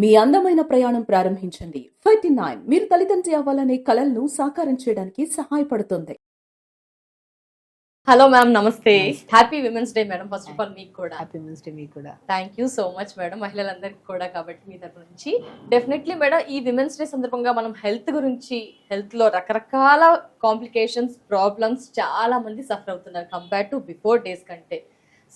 మీ అందమైన ప్రయాణం ప్రారంభించండి. 39 మీరు తల్లిదండ్రి అవ్వాలనే కలలను సాకారం చేయడానికి సహాయపడుతుంది. హలో మ్యామ్, నమస్తే. నమస్తే. Happy women's day madam. First of all మీకు కూడా హ్యాపీ ఉమెన్స్ డే మీకు కూడా. Thank you so much madam, మహిళలందరికీ కూడా. కాబట్టి మీ తరపు నుంచి డెఫినెట్లీ మేడం, ఈ విమెన్స్ డే సందర్భంగా మనం హెల్త్ గురించి, హెల్త్ లో రకరకాల కాంప్లికేషన్స్, ప్రాబ్లమ్స్ చాలా మంది సఫర్ అవుతున్నారు కంపేర్ టు బిఫోర్ డేస్ కంటే.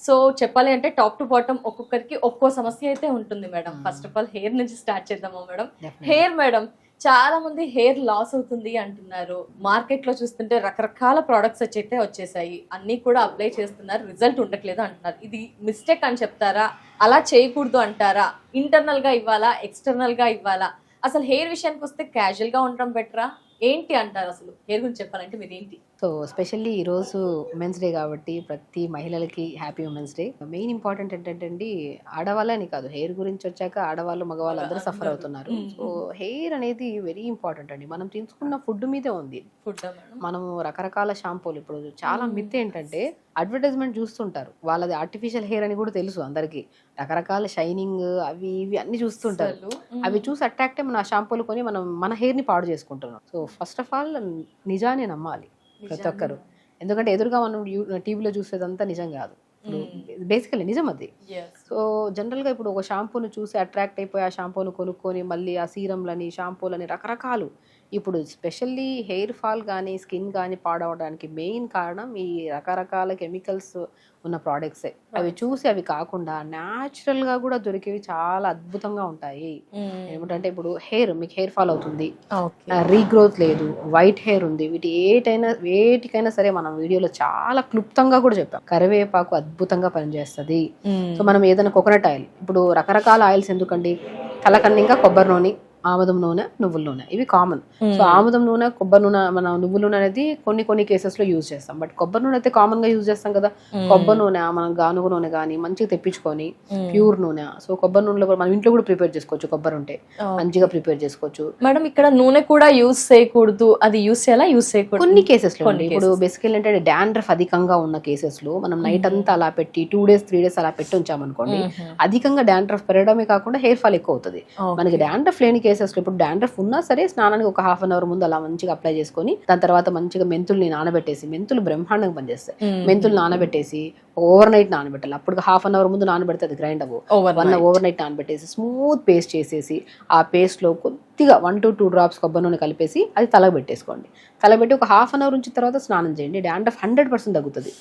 సో చెప్పాలి అంటే టాప్ టు బాటమ్ ఒక్కొక్కరికి ఒక్కో సమస్య అయితే ఉంటుంది madam. First of all hair నుంచి స్టార్ట్ చేద్దామా మేడం? హెయిర్ మేడం, చాలా మంది హెయిర్ లాస్ అవుతుంది అంటున్నారు. మార్కెట్ లో చూస్తుంటే రకరకాల ప్రోడక్ట్స్ అయితే వచ్చేసాయి, అన్ని కూడా అప్లై చేస్తున్నారు, రిజల్ట్ ఉండట్లేదు అంటున్నారు. ఇది మిస్టేక్ అని చెప్తారా? అలా చేయకూడదు అంటారా? ఇంటర్నల్ గా ఇవ్వాలా, ఎక్స్టర్నల్ గా ఇవ్వాలా? అసలు హెయిర్ విషయానికి వస్తే క్యాజువల్ గా ఉండడం బెటరా? ఏంటి అంటారు? అసలు హెయిర్ గురించి చెప్పాలంటే మీరు ఏంటి? సో స్పెషల్లీ ఈరోజు ఉమెన్స్ డే కాబట్టి ప్రతి మహిళలకి happy women's day. Main important ఏంటంటే అండి, ఆడవాళ్ళని కాదు, హెయిర్ గురించి వచ్చాక ఆడవాళ్ళు మగవాళ్ళు అందరూ సఫర్ అవుతున్నారు. సో హెయిర్ అనేది వెరీ ఇంపార్టెంట్ అండి. మనం తీసుకున్న ఫుడ్ మీదే ఉంది. ఫుడ్ మనము రకరకాల షాంపూలు, ఇప్పుడు చాలా మిత్ ఏంటంటే అడ్వర్టైజ్మెంట్ చూస్తుంటారు, వాళ్ళది ఆర్టిఫిషియల్ హెయిర్ అని కూడా తెలుసు అందరికి. రకరకాల షైనింగ్ అవి ఇవి అన్ని చూస్తుంటారు. అవి చూసి అట్రాక్ట్ అయ్యి మన షాంపూలు కొని మనం మన హెయిర్ ని పాడు చేసుకుంటున్నాం. సో ఫస్ట్ ఆఫ్ ఆల్ నిజాన్ని నమ్మాలి ప్రతి ఒక్కరు. ఎందుకంటే ఎదురుగా మనం టీవీలో చూసేదంతా నిజం కాదు. బేసికలీ నిజం అది. సో జనరల్గా ఇప్పుడు ఒక షాంపూను చూసి అట్రాక్ట్ అయిపోయి ఆ షాంపూను కొనుక్కొని మళ్ళీ ఆ సీరంలని, షాంపూలని రకరకాలు. ఇప్పుడు స్పెషల్లీ హెయిర్ ఫాల్ కానీ స్కిన్ కానీ పాడవడానికి మెయిన్ కారణం ఈ రకరకాల కెమికల్స్ ఉన్న ప్రోడక్ట్సే. అవి చూసి అవి కాకుండా న్యాచురల్గా కూడా దొరికేవి చాలా అద్భుతంగా ఉంటాయి. ఏమిటంటే ఇప్పుడు మీకు హెయిర్ ఫాల్ అవుతుంది, రీగ్రోత్ లేదు, వైట్ హెయిర్ ఉంది, వేటికైనా సరే మనం వీడియోలో చాలా క్లుప్తంగా కూడా చెప్పాం. కరివేపాకు అద్భుతంగా పనిచేస్తుంది. సో మనం ఏదైనా కోకోనట్ ఆయిల్, ఇప్పుడు రకరకాల ఆయిల్స్ ఎందుకండి, తలకన్నింగా కొబ్బరి నూనె, ఆముదం నూనె, నువ్వుల నూనె, ఇవి కామన్. సో ఆముదం నూనె, కొబ్బరి నూనె, మన నువ్వుల నూనె అనేది కొన్ని కేసెస్ లో యూజ్ చేస్తాం. బట్ కొబ్బరి నూనె అయితే కామన్ గా యూజ్ చేస్తాం కదా. కొబ్బరి నూనె మనం గానుగ నూనె కానీ మంచిగా తెప్పించుకొని ప్యూర్ నూనె. సో కొబ్బరి నూనెలో కూడా మనం ఇంట్లో కూడా ప్రిపేర్ చేసుకోవచ్చు. కొబ్బరి ఉంటే మంచిగా ప్రిపేర్ చేసుకోవచ్చు. మేడం ఇక్కడ నూనె కూడా యూజ్ చేయకూడదు, అది యూజ్ చేయాలా, యూజ్ చేయకూడదు కొన్ని కేసెస్ లో. ఇప్పుడు బేసికల్ ఏంటంటే డాండ్రఫ్ అధికంగా ఉన్న కేసెస్ లో మనం నైట్ అంతా అలా పెట్టి 2 days 3 days అలా పెట్టి ఉంచామనుకోండి, అధికంగా డాండ్రఫ్ పెరగడమే కాకుండా హెయిర్ ఫాల్ ఎక్కువ అవుతుంది. మనకి డాండ్రఫ్ లేని కేసెస్ లో, ఇప్పుడు డాండ్రఫ్ ఉన్నా సరే స్నానానికి ఒక 1/2 hour ముందు అలా మంచిగా అప్లై చేసుకొని దాని తర్వాత మంచిగా మెంతుల్ని నానబెట్టేసి, మెంతులు బ్రహ్మాండంగా పనిచేస్తాయి. మెంతులు నానబెట్టేసి ఓవర్ నైట్ నానబెట్టాలి. అప్పుడు 1/2 hour ముందు నానబెడితే అది గ్రైండ్ అవ్వు. ఓవర్ నైట్ నానబెట్టేసి స్మూత్ పేస్ట్ చేసేసి ఆ పేస్ట్ లో కొద్దిగా 1 to 2 drops కొబ్బరి నూనె కలిపేసి అది తలకు పెట్టేసుకోండి. తలబెట్టి ఒక 1/2 hour ఉంచిన తర్వాత స్నానం చేయండి. డాండ్రఫ్ 100% తగ్గుతుంది.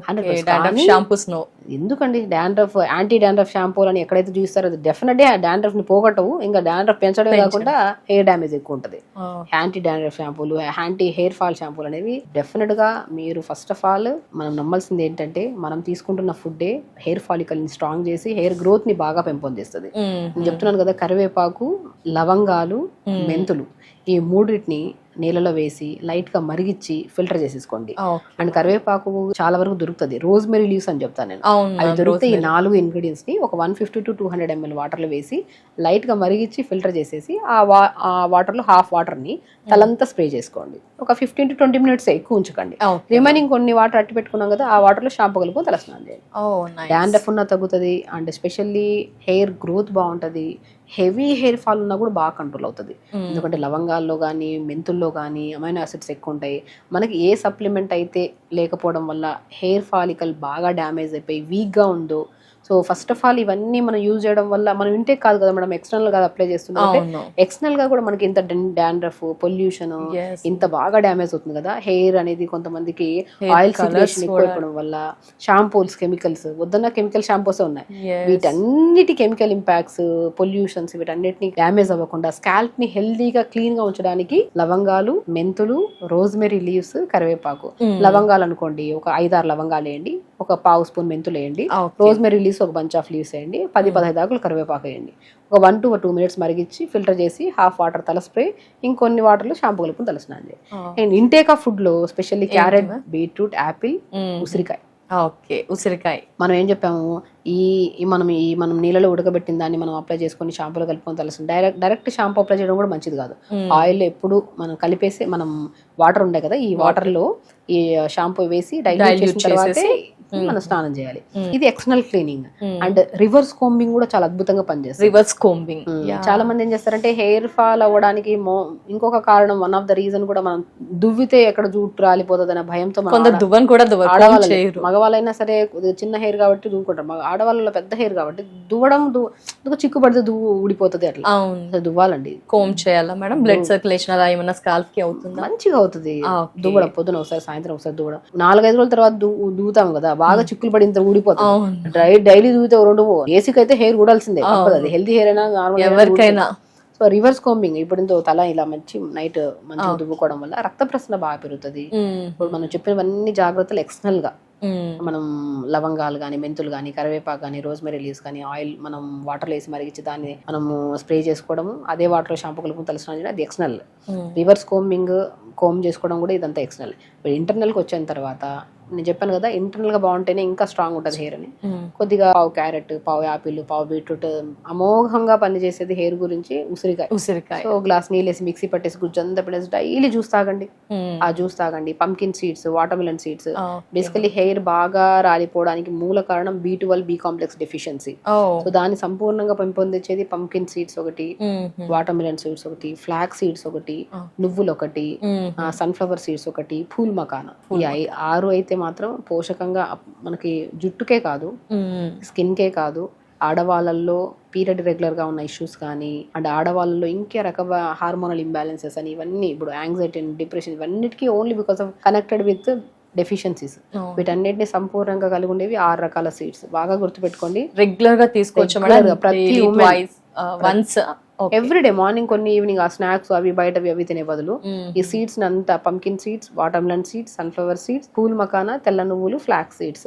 100%. ఎందుకండి డాండ్రఫ్, యాంటీ డాండ్రఫ్ షాంపూలు అని ఎక్కడైతే చూస్తారో అది డెఫినెట్ గా డాండ్రఫ్ ని పోగొట్టవు, ఇంకా డాండ్రఫ్ పెంచడమే కాకుండా హెయిర్ డ్యామేజ్ ఎక్కువ ఉంటుంది. యాంటీ డాండ్రఫ్ షాంపూలు, యాంటీ హెయిర్ ఫాల్ షాంపూలు అనేవి డెఫినెట్ గా మీరు ఫస్ట్ ఆఫ్ ఆల్ మనం నమ్మాల్సింది ఏంటంటే, మనం తీసుకుంటున్న ఫుడ్డే హెయిర్ ఫాలికల్ ని స్ట్రాంగ్ చేసి హెయిర్ గ్రోత్ ని బాగా పెంపొందిస్తుంది. నేను చెప్తున్నాను కదా, కరివేపాకు, లవంగాలు, మెంతులు, ఈ మూడింటిని నీళ్ళలో వేసి లైట్ గా మరిగించి ఫిల్టర్ చేసేసుకోండి. అండ్ కరివేపాకు చాలా వరకు దొరుకుతుంది. రోజ్మెరీ లీవ్స్ అని చెప్తాను నేను, అవి దొరికితే ఈ 4 ingredients ని ఒక 150 to 200 ml వాటర్ లో వేసి లైట్ గా మరిగించి ఫిల్టర్ చేసేసి ఆ వాటర్ లో హాఫ్ వాటర్ ని తలంతా స్ప్రే చేసుకోండి. ఒక 15 to 20 minutes ఎక్కువ ఉంచకండి. రిమైనింగ్ కొన్ని వాటర్ అట్టి పెట్టుకున్నాం కదా, ఆ వాటర్ లో షాంపూ కలుపుకొని తలస్నానం చేయండి. డాండ్రఫ్ ఉన్న తగ్గుతుంది. అండ్ స్పెషల్లీ హెయిర్ గ్రోత్ బాగుంటది. హెవీ హెయిర్ ఫాల్ ఉన్నా కూడా బాగా కంట్రోల్ అవుతుంది. ఎందుకంటే లవంగాల్లో కానీ మెంతుల్లో కానీ అమైనో యాసిడ్స్ ఎక్కువ ఉంటాయి. మనకి ఏ సప్లిమెంట్ అయితే లేకపోవడం వల్ల హెయిర్ ఫాలికల్ బాగా డ్యామేజ్ అయిపోయి వీక్గా ఉందో, సో ఫస్ట్ ఆఫ్ ఆల్ ఇవన్నీ మనం యూజ్ చేయడం వల్ల మనం ఇంటే కాదు కదా మేడం, ఎక్స్టర్నల్ గా అప్లై చేస్తున్నాం. ఎక్స్టర్నల్ గా కూడా మనకి ఇంత డాండ్రఫ్, పొల్యూషన్ ఇంత బాగా డ్యామేజ్ అవుతుంది కదా. హెయిర్ అనేది కొంతమందికి ఆయిల్ సిక్రేషన్ ఎక్కువ అయిపోవడం వల్ల, షాంపూల్స్ కెమికల్స్, వద్దన్న కెమికల్ షాంపూస్ ఉన్నాయి, వీటన్నిటి కెమికల్ ఇంపాక్ట్స్, పొల్యూషన్స్, వీటన్నిటిని డ్యామేజ్ అవ్వకుండా స్కాల్ప్ ని హెల్దీగా క్లీన్ గా ఉంచడానికి లవంగాలు, మెంతులు, రోజ్మెరీ లీవ్స్, కరివేపాకు. లవంగాలు అనుకోండి ఒక 5-6 లవంగాలు వేయండి, ఒక 1/2 spoon మెంతులు వేయండి, రోజ్మెరీ లీవ్స్ ఒక బంచ్ ఆఫ్ లీవ్స్ వేయండి, 10-15 ఆకులు కరివేపాకు వేయండి. ఒక 1 to 2 minutes మరిగించి ఫిల్టర్ చేసి హాఫ్ వాటర్ తల స్ప్రే, ఇంకొన్ని వాటర్లో షాంపూ కలుపుకొని తలస్నానం చేయండి. అండ్ ఇంటేక్ ఆఫ్ ఫుడ్ లో స్పెషల్లీ క్యారెట్, బీట్రూట్, యాపిల్, ఉసిరికాయ. ఉసిరికాయ మనం ఏం చెప్పాము, మనం నీళ్ళలో ఉడకబెట్టిన దాన్ని మనం అప్లై చేసుకొని షాంపూలో కలుపుకొని తలస్తుంది. డైరెక్ట్ షాంపూ అప్లై చేయడం కూడా మంచిది కాదు. ఆయిల్ ఎప్పుడు మనం కలిపేసి, మనం వాటర్ ఉండే కదా, ఈ వాటర్ లో ఈ షాంపూ వేసి డైల్యూట్ చేసిన తర్వాత పెట్టేసుకుని మనం స్నానం చేయాలి. ఇది external cleaning. And reverse combing కూడా చాలా అద్భుతంగా పనిచేస్తుంది. రివర్స్ కోంబింగ్ చాలా మంది ఏం చేస్తారంటే హెయిర్ ఫాల్ అవ్వడానికి ఇంకొక కారణం, వన్ ఆఫ్ ద రీజన్ కూడా మనం దువ్వితే ఎక్కడ జుట్టు రాలిపోతుంది అనే భయంతో కొందరు దువ్వను కూడా ఆడవాళ్ళు, మగవాళ్ళైనా సరే చిన్న హెయిర్ కాబట్టి దువ్వుకుంటారు, ఆడవాళ్ళలో పెద్ద హెయిర్ కాబట్టి దువ్వడం చిక్కు పడితే దువ్వు ఊడిపోతుంది, అట్లా దువ్వాలండి. కోమ్ చేయాలా మేడం? బ్లడ్ సర్క్యులేషన్ అలా ఏమన్నా స్కాల్ఫ్ కి అవుతుందా? మంచిగా అవుతుంది దువ్వడం. పొద్దున ఒకసారి, సాయంత్రం ఒకసారి దువ్వడం. 4-5 రోజుల తర్వాత దువ్వుతాం కదా, బాగా చిక్కులు పడి ఇంత ఊడిపోతుంది. డైలీ దువ్వుతే 2 ఏసీకి అయితే హెయిర్ ఊడాల్సిందే, అది హెల్తీ హెయిర్ అయినా నార్మల్ ఎవరికైనా. సో రివర్స్ కోంబింగ్ ఇప్పుడు తల ఇలా నైట్ మంచిగా దువ్వుకోవడం వల్ల రక్త ప్రసరణ బాగా పెరుగుతుంది. ఇప్పుడు మనం చెప్పినవన్నీ జాగ్రత్తలు ఎక్స్టర్నల్ గా మనం లవంగాలు కానీ, మెంతులు కానీ, కరివేపాకు కానీ, రోజ్మెరీ లీవ్స్ కానీ, ఆయిల్ మనం వాటర్లో వేసి మరిగించి దాన్ని మనము స్ప్రే చేసుకోవడము, అదే వాటర్లో షాంపూ కలుపుకుని తలస్నానం చేయడం, అది ఎక్స్టర్నల్. రివర్స్ కోమ్ చేసుకోవడం కూడా ఇదంతా ఎక్స్టర్నల్. ఇప్పుడు ఇంటర్నల్కి వచ్చిన తర్వాత నేను చెప్పాను కదా, ఇంటర్నల్ గా బాగుంటేనే ఇంకా స్ట్రాంగ్ ఉంటుంది హెయిర్ అని. కొద్దిగా పావు క్యారెట్, పావు యాపిల్, పావు బీట్రూట్ అమోఘంగా పనిచేసేది హెయిర్ గురించి ఉసిరికాయ. సో గ్లాస్ నీళ్ళు వేసి మిక్సీ పట్టేసి గుజ్జంతా పెట్టేసి డైలీ జ్యూస్ తాగండి. ఆ జ్యూస్ తాగండి. Pumpkin seeds, water melon seeds. Basically hair బాగా రాలిపోవడానికి మూల కారణం B12, B complex deficiency. So దాన్ని సంపూర్ణంగా పెంపొందించేది పంకిన్ సీడ్స్ ఒకటి, వాటర్ మిలన్ సీడ్స్ ఒకటి, ఫ్లాక్ సీడ్స్ ఒకటి, నువ్వులు ఒకటి, సన్ఫ్లవర్ సీడ్స్ ఒకటి, పూల్ మకానా. ఈ 6 అయితే మాత్రం పోషకంగా మనకి జుట్టుకే కాదు, స్కిన్ కే కాదు, ఆడవాళ్ళల్లో పీరియడ్ రెగ్యులర్ గా ఉన్న ఇష్యూస్ కానీ, అండ్ ఆడవాళ్ళలో ఇంకే రకమైన హార్మోనల్ ఇంబ్యాలెన్సెస్ అని, ఇవన్నీ ఇప్పుడు యాంగ్జైటీ, డిప్రెషన్, ఇవన్నిటికీ only because of connected with deficiencies. వీటన్నిటిని సంపూర్ణంగా కలిగి ఉండేవి 6 రకాల సీడ్స్. బాగా గుర్తుపెట్టుకోండి, రెగ్యులర్ గా తీసుకోవచ్చు ప్రతి వన్స్ ఎవ్రీడే మార్నింగ్ కొన్ని, ఈవినింగ్ ఆ స్నాక్స్ అవి బయటవి అవి తినే బదులు ఈ సీడ్స్ అంతా pumpkin seeds, water melon seeds, sunflower seeds, pool makhana, తెల్ల నువ్వులు, ఫ్లాక్ సీడ్స్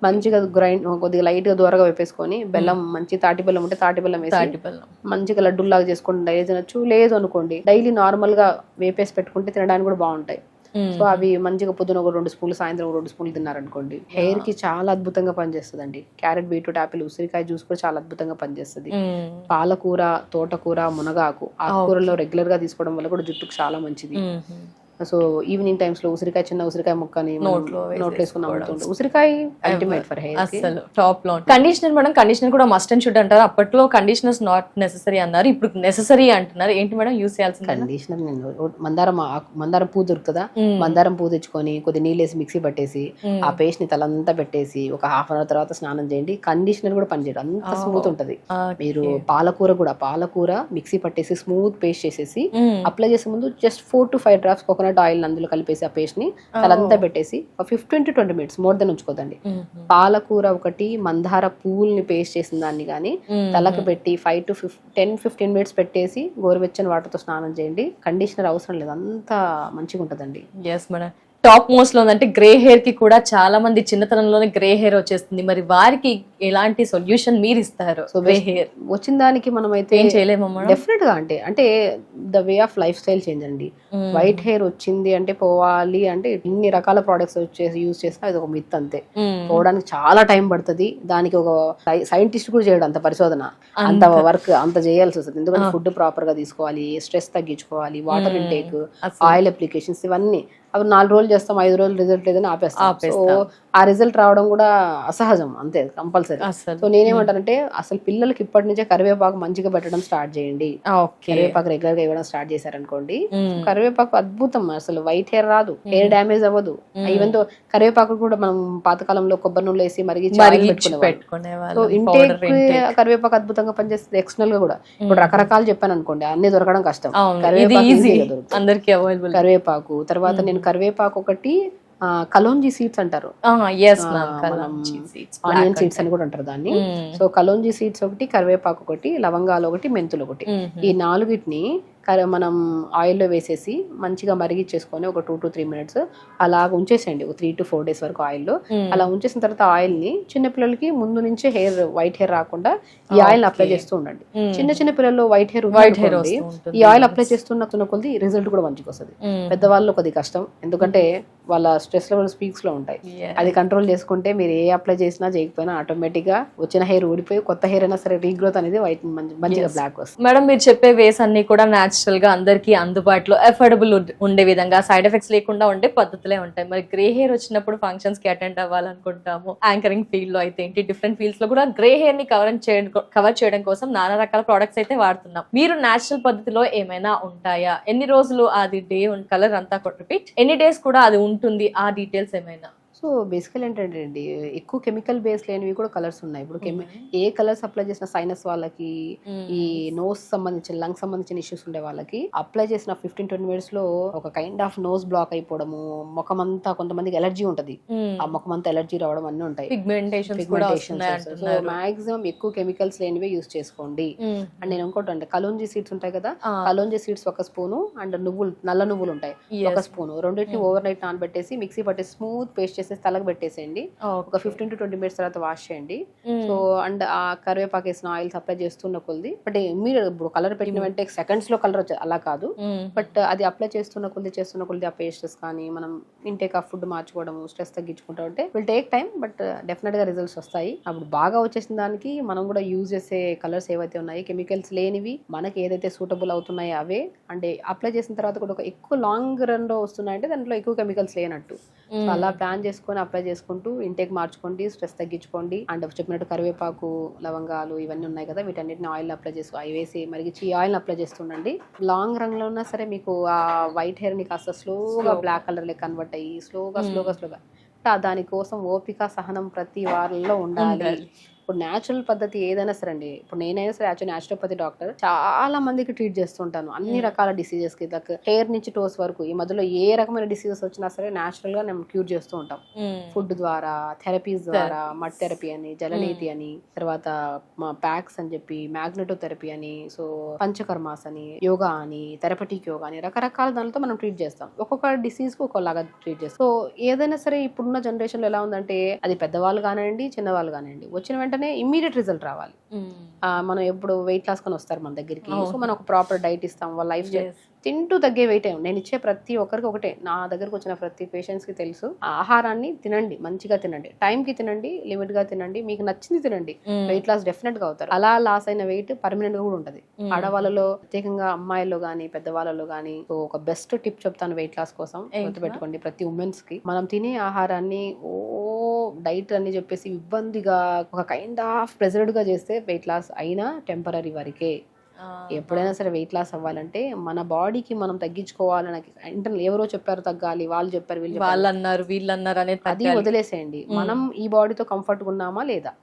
మంచిగా గ్రైండ్, కొద్దిగా లైట్ గా దూరగా వేపేసుకొని, బెల్లం, మంచి తాటి బెల్లం ఉంటే తాటి బెల్లం వేసి మంచిగా లడ్డూలాగా చేసుకొని డైలీ తినొచ్చు. లేదు అనుకోండి డైలీ నార్మల్ గా వేపేసి పెట్టుకుంటే తినడానికి కూడా బాగుంటాయి. సో అవి మంచిగా పొద్దున ఒక 2 స్పూన్లు, సాయంత్రం 2 స్పూన్లు తిన్నారనుకోండి, హెయిర్ కి చాలా అద్భుతంగా పనిచేస్తుంది అండి. క్యారెట్, బీట్రూట్, యాపిల్, ఉసిరికాయ జ్యూస్ కూడా చాలా అద్భుతంగా పనిచేస్తుంది. పాలకూర, తోటకూర, మునగాకు, ఆకుకూరలో రెగ్యులర్ గా తీసుకోవడం వల్ల కూడా జుట్టుకు చాలా మంచిది. సో ఈవినింగ్ టైమ్స్ లో ఉసిరికాయ, చిన్న ఉసిరికాయ ముక్కని నోట్లో వేసుకున్నాం. ఉసిరికాయ అల్టిమేట్ ఫర్ హెయిర్. అసలు టాప్ లో కండిషనర్ మేడం, కండిషనర్ కూడా మస్ట్ అండ్ షుడ్ అంటారు. అప్పట్లో కండిషనర్స్ నాట్ నెసెసరీ అన్నారు, ఇప్పుడు నెసెసరీ అంటున్నారు. ఏంటి మేడం యూస్ చేయాల్సింది? కండిషనర్ మందారం పువ్వు దొరుకుతుందా, మందారం పువ్వు తెచ్చుకొని కొద్ది నీళ్ళు వేసి మిక్సీ పట్టేసి ఆ పేస్ట్ ని తలంతా పెట్టేసి ఒక హాఫ్ అన్ అవర్ తర్వాత స్నానం చేయండి. కండిషనర్ కూడా పనిచేయడం అంత స్మూత్ ఉంటది. మీరు పాలకూర మిక్సీ పట్టేసి స్మూత్ పేస్ట్ చేసేసి అప్లై చేసే ముందు just 4 to 5 drops coconut oil అందులో కలిపేసి ఆ పేస్ట్ ని తలంతా పెట్టేసి 15 to 20 minutes మోర్ దెన్ ఉంచుకోదండి. పాలకూర ఒకటి, మందార పూల్ని పేస్ట్ చేసిన దాన్ని కానీ తలకు పెట్టి 5 to 10-15 minutes పెట్టేసి గోరువెచ్చని వాటర్ తో స్నానం చేయండి. కండిషనర్ అవసరం లేదు, అంత మంచిగా ఉంటదండి. Yes madam. టాప్ మోస్ట్ లో ఉందంటే గ్రే హెయిర్ కి కూడా చాలా మంది చిన్నతనంలోనే గ్రే హెయిర్ వచ్చేస్తుంది. మరి వారికి ఎలాంటి సొల్యూషన్ మీరు ఇస్తారు? సో గ్రే హెయిర్ వచ్చిన దానికి మనం అయితే ఏం చేయలేమమ్మా. డెఫినెట్ గా అంటే the way of life style change అండి. వైట్ హెయిర్ వచ్చింది అంటే పోవాలి అంటే ఇన్ని రకాల ప్రొడక్ట్స్ వచ్చేసి యూజ్ చేస్తే అది ఒక మిత్ అంతే. పోవడానికి చాలా టైం పడుతుంది. దానికి ఒక సైంటిస్ట్ కూడా చేయడం అంత పరిశోధన, అంత వర్క్ అంత చేయాల్సి వస్తుంది. ఎందుకంటే ఫుడ్ ప్రాపర్ గా తీసుకోవాలి, స్ట్రెస్ తగ్గించుకోవాలి, వాటర్ ఇంటేక్, ఆయిల్ అప్లికేషన్స్, ఇవన్నీ. అవి 4 రోజులు చేస్తాం, 5 రోజులు రిజల్ట్ లేదని ఆపేస్తాం. సో ఆ రిజల్ట్ రావడం కూడా అసహజం, అంతే కంపల్సరీ. సో నేనేమంటానంటే అసలు పిల్లలకి ఇప్పటి నుంచే కరివేపాకు మంచిగా పెట్టడం స్టార్ట్ చేయండి. కరివేపాకు రెగ్యులర్ గా ఇవ్వడం స్టార్ట్ చేశారనుకోండి, కరివేపాకు అద్భుతం. అసలు వైట్ హెయిర్ రాదు, హెయిర్ డ్యామేజ్ అవ్వదు. ఈవెన్ తో కరివేపాకు కూడా మనం పాతకాలంలో కొబ్బరి నూనె వేసి మరిగించి పెట్టుకునేవాళ్ళం. సో ఇంటేక్ కరివేపాకు అద్భుతంగా పనిచేస్తుంది. ఎక్స్టర్నల్ గా కూడా ఇప్పుడు రకరకాలు చెప్పాను అనుకోండి, అన్ని దొరకడం కష్టం. కరివేపాకు తర్వాత నేను కరివేపాకు ఒకటి, కలోంజీ సీడ్స్ అంటారు, ఆనియన్ సీడ్స్ అని కూడా అంటారు దాన్ని. సో కలోంజీ సీడ్స్ ఒకటి, కరివేపాకు ఒకటి, లవంగాలు ఒకటి, మెంతులు ఒకటి, ఈ 4టిని మనం ఆయిల్లో వేసేసి మంచిగా మరిగించేసుకొని ఒక 2 to 3 minutes అలా ఉంచేసేయండి. ఒక 3 to 4 days వరకు ఆయిల్లో. అలా ఉంచేసిన తర్వాత ఆయిల్ ని చిన్నపిల్లలకి ముందు నుంచే వైట్ హెయిర్ రాకుండా ఈ ఆయిల్ అప్లై చేస్తూ ఉండండి. చిన్న పిల్లల్లో వైట్ హెయిర్ ఈ ఆయిల్ అప్లై చేస్తున్న కొద్ది రిజల్ట్ కూడా మంచిగా వస్తుంది. పెద్దవాళ్ళు కొద్ది కష్టం, ఎందుకంటే వాళ్ళ స్ట్రెస్ లెవెల్స్ పీక్స్ లో ఉంటాయి. అది కంట్రోల్ చేసుకుంటే మీరు ఏ అప్లై చేసినా చేయకపోయినా ఆటోమేటిక్ గా వచ్చిన హెయిర్ ఊడిపోయి కొత్త హెయిర్ అయినా సరే రీగ్రోత్ అనేది వైట్ మంచిగా బ్లాక్ వస్తుంది. మేడం మీరు చెప్పే వేస్ అన్ని కూడా న్యాచురల్ గా అందరికి అందుబాటులో అఫోర్డబుల్ ఉండే విధంగా సైడ్ ఎఫెక్ట్స్ లేకుండా ఉండే పద్ధతులే ఉంటాయి. మరి గ్రే హెయిర్ వచ్చినప్పుడు ఫంక్షన్స్ కి అటెండ్ అవ్వాలనుకుంటాము, యాంకరింగ్ ఫీల్డ్ లో అయితే ఏంటి, డిఫరెంట్ ఫీల్డ్స్ లో కూడా గ్రే హెయిర్ ని కవర్ చేయడం కోసం నానా రకాల ప్రొడక్ట్స్ అయితే వాడుతున్నాం. మీరు న్యాచురల్ పద్ధతిలో ఏమైనా ఉంటాయా, ఎన్ని రోజులు అది డే కలర్ అంతా రిపీట్, ఎన్ని డేస్ కూడా అది ఉంటుంది, ఆ డీటెయిల్స్ ఏమైనా? సో బేసికల్ ఏంటంటే అండి, ఎక్కువ కెమికల్ బేస్ లేనివి కూడా కలర్స్ ఉన్నాయి. ఇప్పుడు ఏ కలర్స్ అప్లై చేసిన సైనస్ వాళ్ళకి, ఈ నోస్ సంబంధించిన లంగ్ సంబంధించిన ఇష్యూస్ ఉండే వాళ్ళకి అప్లై చేసిన 15-20 మినిట్స్ లో ఒక కైండ్ ఆఫ్ నోస్ బ్లాక్ అయిపోవడము, ముఖం అంతా కొంతమందికి ఎలర్జీ ఉంటది, ఆ ముఖం అంతా ఎలర్జీ రావడం అన్ని ఉంటాయి. సో మాక్సిమం ఎక్కువ కెమికల్స్ లేనివే యూస్ చేసుకోండి. అండ్ నేను ఇంకోటి అంటే కలోంజీ సీడ్స్ ఉంటాయి కదా, కలోంజీ సీడ్స్ 1 స్పూను అండ్ నువ్వులు, నల్ల నువ్వులు ఉంటాయి 1 స్పూను, రెండింటిని ఓవర్ నైట్ నానబెట్టేసి మిక్సీ పట్టేసి స్మూత్ పేస్ట్ చేసి తలకు పెట్టేసేయండి. ఒక 15-20 మినిట్స్ తర్వాత వాష్ చేయండి. సో అండ్ ఆ కరివేపాకు వేసిన ఆయిల్స్ అప్లై చేస్తున్న కొద్ది, బట్ మీరు ఇప్పుడు కలర్ పెట్టిన వెంటనే సెకండ్స్ లో కలర్ వచ్చేది అలా కాదు, బట్ అది అప్లై చేస్తున్న కొద్ది ఆ పేస్టెస్ కానీ మనం ఇంటేక్ ఆఫ్ ఫుడ్ మార్చుకోవడము, స్ట్రెస్ తగ్గించుకుంటా ఉంటే will take time, but definite గా రిజల్ట్స్ వస్తాయి. అప్పుడు బాగా వచ్చేసిన దానికి మనం కూడా యూజ్ చేసే కలర్స్ ఏవైతే ఉన్నాయి కెమికల్స్ లేనివి, మనకి ఏదైతే సూటబుల్ అవుతున్నాయో అవే, అంటే అప్లై చేసిన తర్వాత కూడా ఒక ఎక్కువ లాంగ్ రన్ లో వస్తున్నాయంటే దాంట్లో ఎక్కువ కెమికల్స్ లేనట్టు. సో అలా ప్లాన్ చేసుకొని అప్లై చేసుకుంటూ ఇంటేక్ మార్చుకోండి, స్ట్రెస్ తగ్గించుకోండి. అండ్ చెప్పినట్టు కరివేపాకు, లవంగాలు ఇవన్నీ ఉన్నాయి కదా, వీటన్నిటిని ఆయిల్ అప్లై చేసుకో, అవి వేసి మరిగించి ఈ ఆయిల్ అప్లై చేస్తుండండి. లాంగ్ రన్ లో ఉన్నా సరే మీకు ఆ వైట్ హెయిర్ ని కాస్త స్లోగా బ్లాక్ కలర్ లెక్క కన్వర్ట్ అయ్యి స్లోగా దానికోసం ఓపిక, సహనం ప్రతి వారంలో ఉండాలి. ఇప్పుడు న్యాచురల్ పద్ధతి ఏదైనా సరే అండి, ఇప్పుడు నేనైనా సరే యాక్చువల్ న్యాచురోపతి డాక్టర్, చాలా మందికి ట్రీట్ చేస్తుంటాను అన్ని రకాల డిసీజెస్ కి, హెయిర్ నుంచి టోస్ వరకు. ఈ మధ్యలో ఏ రకమైన డిసీజెస్ వచ్చినా సరే న్యాచురల్ గా మేము క్యూర్ చేస్తూ ఉంటాం. ఫుడ్ ద్వారా, థెరపీస్ ద్వారా, మడ్ థెరపీ అని, జలనీతి అని, తర్వాత ప్యాక్స్ అని చెప్పి, మ్యాగ్నెటో థెరపీ అని, సో పంచకర్మాస్ అని, యోగా అని, థెరపటిక్ యోగా అని, రకరకాల దానితో మనం ట్రీట్ చేస్తాం. ఒక్కొక్క డిసీజ్ కు ఒకలాగా ట్రీట్ చేస్తాం. సో ఏదైనా సరే ఇప్పుడున్న జనరేషన్ లో ఎలా ఉందంటే, అది పెద్దవాళ్ళు కానివ్వండి, చిన్నవాళ్ళు కానివ్వండి, వచ్చిన వెంటనే ఇమ్మీడియట్ రిజల్ట్ రావాలి. మనం ఎప్పుడు వెయిట్ లాస్ కొని వస్తారు మన దగ్గరికి, సో మనం ఒక ప్రాపర్ డైట్ ఇస్తాం, వాళ్ళ లైఫ్ తింటూ తగ్గే వెయిట్. నేను ఇచ్చే ప్రతి ఒక్కరికి ఒకటే, నా దగ్గరకు వచ్చిన ప్రతి పేషెంట్స్ కి తెలుసు, ఆహారాన్ని తినండి, మంచిగా తినండి, టైం కి తినండి, లిమిట్ గా తినండి, మీకు నచ్చింది తినండి, వెయిట్ లాస్ డెఫినెట్ గా అవుతారు. అలా లాస్ అయిన వెయిట్ పర్మనెంట్ గా కూడా ఉంటది. ఆడవాళ్ళలో ప్రత్యేకంగా అమ్మాయిల్లో గానీ పెద్దవాళ్ళలో గానీ ఒక బెస్ట్ టిప్ చెప్తాను వెయిట్ లాస్ కోసం, గుర్తుపెట్టుకోండి. ప్రతి ఉమెన్స్ కి మనం తినే ఆహారాన్ని డైట్ అని చెప్పేసి ఇబ్బందిగా ఒక కైండ్ ఆఫ్ ప్రెజర్డ్ గా చేస్తే వెయిట్ లాస్ అయినా టెంపరీ వరకే. ఎప్పుడైనా సరే వెయిట్ లాస్ అవ్వాలంటే మన బాడీకి మనం తగ్గించుకోవాలని, ఇంటర్నల్ ఎవరో చెప్పారు తగ్గాలి, వాళ్ళు చెప్పారు, వీళ్ళు అన్నారు అనేది అది వదిలేసేయండి. మనం ఈ బాడీతో కంఫర్ట్ గా ఉన్నామా లేదా,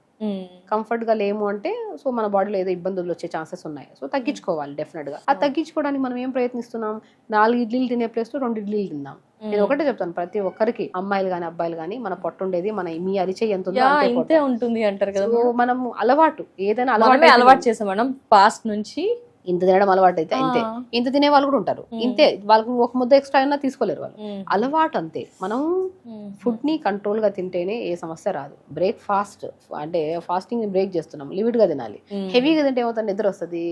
కంఫర్ట్ గా లేము అంటే సో మన బాడీలో ఏదో ఇబ్బందులు వచ్చే ఛాన్సెస్ ఉన్నాయి. సో తగ్గించుకోవాలి డెఫినెట్ గా. అది తగ్గించుకోవడానికి మనం ఏం ప్రయత్నిస్తున్నాం, 4 ఇడ్లీలు తినే ప్లేస్ లో 2 ఇడ్లీలు తిందాం. నేను ఒకటే చెప్తాను, ప్రతి ఒక్కరికి, అమ్మాయిలు గానీ అబ్బాయిలు గానీ, మన పొట్ట ఉండేది మన మీ అరిచే ఎంత ఉందో ఉంటుంది అంటారు కదా. మనం అలవాటు ఏదైనా అలవాటు చేసాం మనం పాస్ట్ నుంచి. ఇంత తినడం అలవాటు అయితే అంతే, ఇంత తినే వాళ్ళు కూడా ఉంటారు ఇంతే, వాళ్ళకి ఒక ముద్ద ఎక్స్ట్రా అయినా తీసుకోలేరు వాళ్ళు, అలవాటు అంతే. మనం ఫుడ్ ని కంట్రోల్ గా తింటేనే ఏ సమస్య రాదు. బ్రేక్ఫాస్ట్ అంటే ఫాస్టింగ్ బ్రేక్ చేస్తున్నాం, లిమిట్ గా తినాలి. హెవీగా తింటే ఏమవుతుంది, నిద్ర వస్తుంది,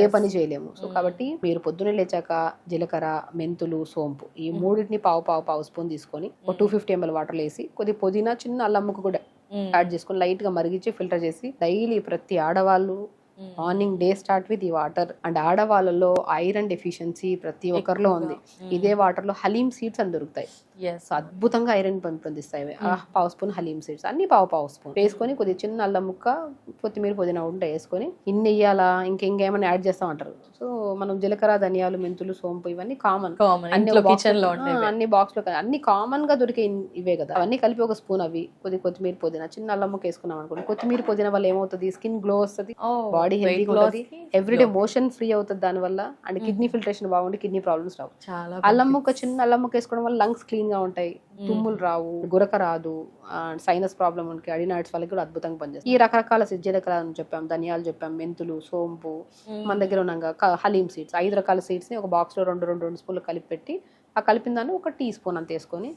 ఏ పని చేయలేము. సో కాబట్టి మీరు పొద్దున్నే లేచాక జీలకర్ర, మెంతులు, సోంపు ఈ మూడింటిని పావు స్పూన్ తీసుకొని ఒక 250 ml వాటర్ వేసి కొద్ది పుదీనా, చిన్న అల్లం ముక్క కూడా యాడ్ చేసుకొని లైట్ గా మరిగించి ఫిల్టర్ చేసి డైలీ ప్రతి ఆడవాళ్ళు మార్నింగ్ డే స్టార్ట్ విత్ ఈ వాటర్. అండ్ ఆడవాళ్ళలో ఐరన్ డెఫిషియన్సీ ప్రతి ఒక్కరిలో ఉంది. ఇదే వాటర్ లో హలీం సీడ్స్ అని దొరుకుతాయి, అద్భుతంగా ఐరన్ పెంపొందిస్తాయి. పావు స్పూన్ హలీం సీడ్స్ అన్ని పావు స్పూన్ వేసుకొని కొద్దిగా చిన్న అల్లం ముక్క, కొత్తిమీర, పుదీనా ఉంటే వేసుకొని ఇన్ని వేయాలా ఇంకేమైనా యాడ్ చేస్తామంటారు. సో మనం జీలకర్ర, ధనియాలు, మెంతులు, సోంపు ఇవన్నీ కామన్, అన్ని బాక్స్ లో అన్ని కామన్ గా దొరికే ఇవే కదా, అవన్నీ కలిపి ఒక స్పూన్, అవి కొత్తిమీర, పుదీనా, చిన్న అల్లం ముక్క వేసుకున్నాం అనుకోండి. కొత్తిమీర, పుదీనా వల్ల ఏమవుతుంది, స్కిన్ గ్లో వస్తుంది, బాడీ హెల్తీ ఉంటుంది, ఎవ్రీడే మోషన్ ఫ్రీ అవుతుంది దాని వల్ల. అండ్ కిడ్నీ ఫిల్టరేషన్ బాగుండి కిడ్నీ ప్రాబ్లమ్స్ రావు. అల్లం ముక్క, చిన్న అల్లం ముక్క వేసుకోవడం వల్ల లంగ్స్ క్లీన్ గా ఉంటాయి, తుమ్ములు రావు, గురక రాదు, సైనస్ ప్రాబ్లమ్ ఉంటే అడినాయిడ్స్ వాళ్ళకి కూడా అద్భుతంగా పనిచేస్తుంది. ఈ రకరకాల జీలకర్ర చెప్పాం, ధనియాలు చెప్పాం, మెంతులు, సోంపు, మన దగ్గర ఉన్నాక హలీం సీడ్స్, 5 రకాల సీడ్స్ ని ఒక బాక్స్ లో 2 స్పూన్లు కలిపి పెట్టి, ఆ కలిపిన దాన్ని ఒక టీ స్పూన్ అంత వేసుకొని